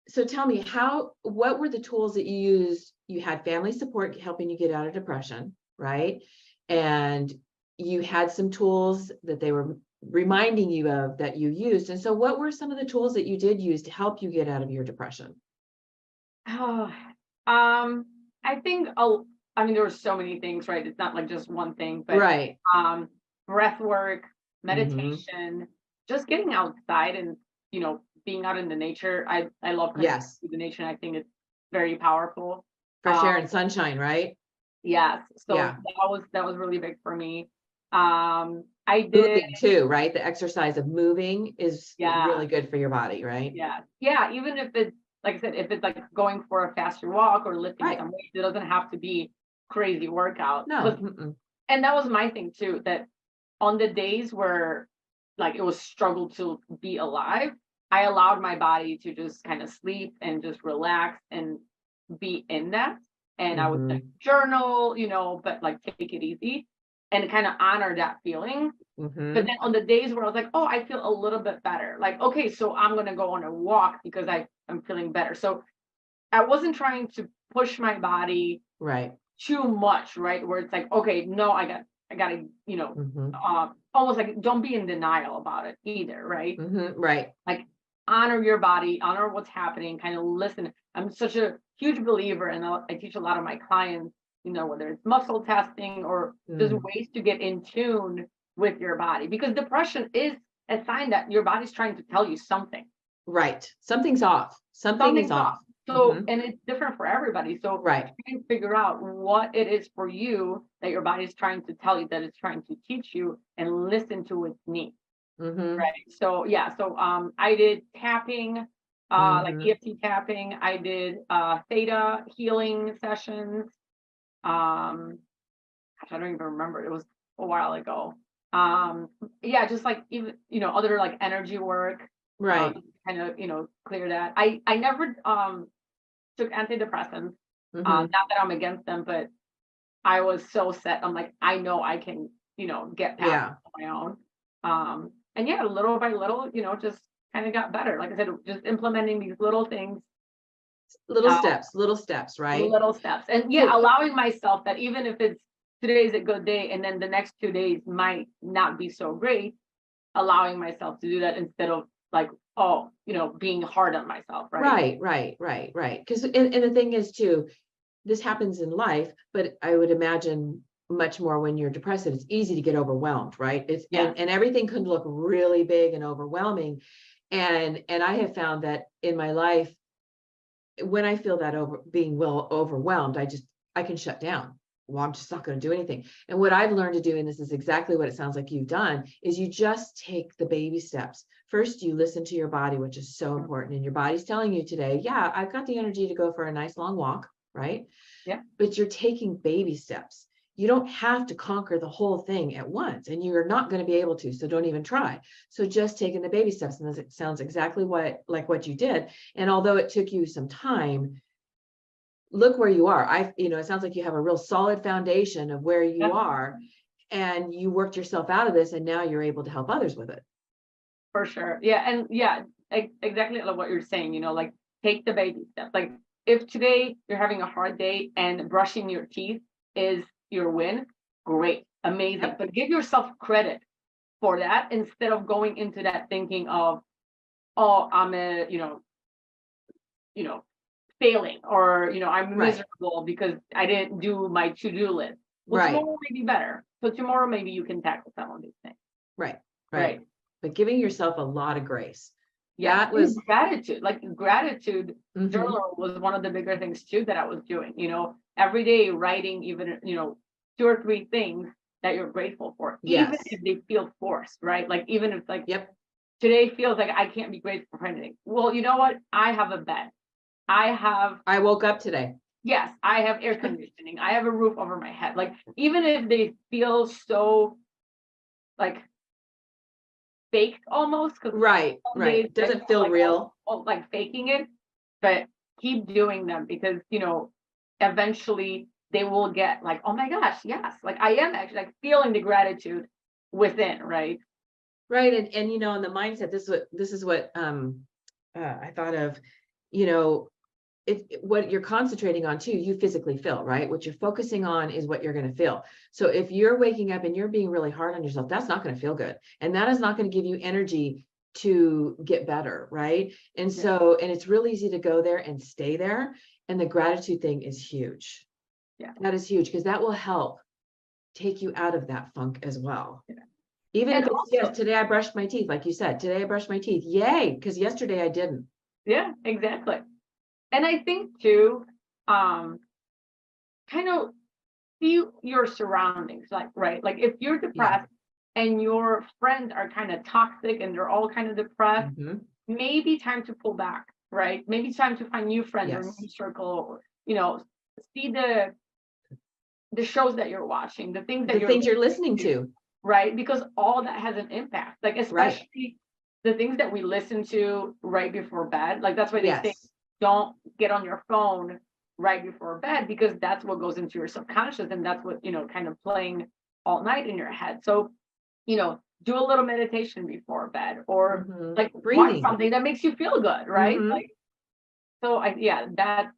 So tell me, what were the tools that you used? You had family support helping you get out of depression, right? And you had some tools that they were reminding you of that you used. And so what were some of the tools that you did use to help you get out of your depression? Oh, I think I mean there were so many things, right? It's not like just one thing, but Right. um, breath work, Hmm. meditation, just getting outside and being out in the nature. I love connecting Yes. with the nature, and I think it's very powerful. Fresh Um, air and sunshine, right? yes, so Yeah. that was really big for me. I did, Moving too, right? The exercise of moving is yeah. really good for your body, right? Yeah. Yeah, even if it's like I said, if it's like going for a faster walk or lifting Right. some weights, it doesn't have to be crazy workout. No. But Mm-mm. and that was my thing too, that on the days where like it was struggle to be alive, I allowed my body to just kind of sleep and just relax and be in that. And I would like Hmm. journal, but like take it easy and kind of honor that feeling. But Hmm. then on the days where I was like, "Oh, I feel a little bit better." Like, "Okay, so I'm gonna go on a walk because I'm feeling better." So I wasn't trying to push my body Right. too much, right? Where it's like, "Okay, no, I gotta, Hmm. almost like don't be in denial about it either, right? Hmm. Right. Like honor your body, honor what's happening, kind of listen. I'm such a huge believer, and I teach a lot of my clients, whether it's muscle testing or just Mm. ways to get in tune with your body, because depression is a sign that your body's trying to tell you something. Right. Something's off. Something is Something's off. off. So, Hmm. and it's different for everybody. So, Right. try and figure out what it is for you that your body's trying to tell you, that it's trying to teach you, and listen to its needs. Hmm. Right. So yeah, so I did tapping, like Hmm. EFT tapping. I did theta healing sessions. Gosh, I don't even remember. It was a while ago. Um, yeah, just like even other like energy work, Right. kind of clear that. I never took antidepressants. Hmm. Not that I'm against them, but I was so set. I'm like, I know I can, get past Yeah. it on my own. And yeah, little by little, just kind of got better. Like I said, just implementing these little things, uh, Little steps, right? little steps. And yeah, So, allowing myself that even if it's today's a good day and then the next 2 days might not be so great, allowing myself to do that instead of like, oh, being hard on myself, right? right, right, right, right. Because, and the thing is too, this happens in life, but I would imagine much more when you're depressed, it's easy to get overwhelmed, right? It's Yes. and everything can look really big and overwhelming. And I have found that in my life, when I feel that being well overwhelmed, I can shut down. Well, I'm just not going to do anything. And what I've learned to do, and this is exactly what it sounds like you've done, is you just take the baby steps. First, you listen to your body, which is so important. And your body's telling you today, yeah, I've got the energy to go for a nice long walk, right? Yeah, But you're taking baby steps. You don't have to conquer the whole thing at once, and you're not going to be able to. So don't even try. So just taking the baby steps, and it sounds exactly what you did. And although it took you some time, look where you are. It sounds like you have a real solid foundation of where you yeah, are, and you worked yourself out of this, and now you're able to help others with it. for sure. Yeah, and yeah, exactly like what you're saying. Like take the baby steps. Like if today you're having a hard day and brushing your teeth is your win, great, amazing. Yep. But give yourself credit for that instead of going into that thinking of, oh, I'm a, you know, failing, or I'm Right. miserable because I didn't do my to-do list. Well, Right. tomorrow may be better. So tomorrow maybe you can tackle some of these things. Right. Right. Right. But giving yourself a lot of grace. Yes, That and was. gratitude, like gratitude Mhm. journal was one of the bigger things too that I was doing, every day writing even, two or three things that you're grateful for, even Yes. if they feel forced, right? Like even if like Yep. today feels like I can't be grateful for anything. Well, you know what? I have a bed. I have, I woke up today. yes, I have air conditioning. I have a roof over my head. Like even if they feel so like faked almost, because Right. some days Right. I Doesn't feel feel like real. like faking it, but keep doing them because eventually they will get like, oh my gosh, yes, like I am actually like feeling the gratitude within, right? Right. And the mindset, this is what I thought of. you know, what you're concentrating on too, you physically feel, right? What you're focusing on is what you're going to feel. So if you're waking up and you're being really hard on yourself, that's not going to feel good. And that is not going to give you energy to get better, right? And Yeah. so, and it's real easy to go there and stay there. And the gratitude thing is huge. Yeah. That is huge, because that will help take you out of that funk as well. Yeah. Even And if it's, also- yes, today I brushed my teeth, like you said, today I brushed my teeth. Yay, because yesterday I didn't. Yeah, exactly. And I think too, kind of see your surroundings, like, right? Like if you're depressed and your friends are kind of toxic and they're all kind of depressed, Mhm. maybe time to pull back, right? Maybe it's time to find new friends or Yes. new circle, or, you know, see the shows that you're watching, the things that The things you're listening to. right? Because all that has an impact, like especially the things that we listen to right before bed. Like that's why they say Yes. don't get on your phone right before bed, because that's what goes into your subconscious, and that's what, you know, kind of playing all night in your head. So, you know, do a little meditation before bed, or Mhm. like watch Breathing. something that makes you feel good, right? Mhm. Like, so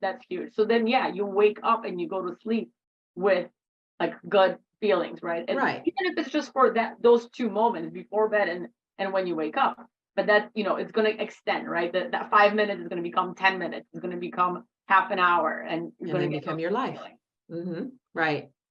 that's huge. So then you wake up and you go to sleep with like good feelings, right? And Right. even if it's just for those 2 moments before bed and when you wake up. But that, you know, it's gonna extend, right? That 5 minutes is gonna become 10 minutes, it's gonna become half an hour, and you're And gonna then get become those your life. feelings. Right.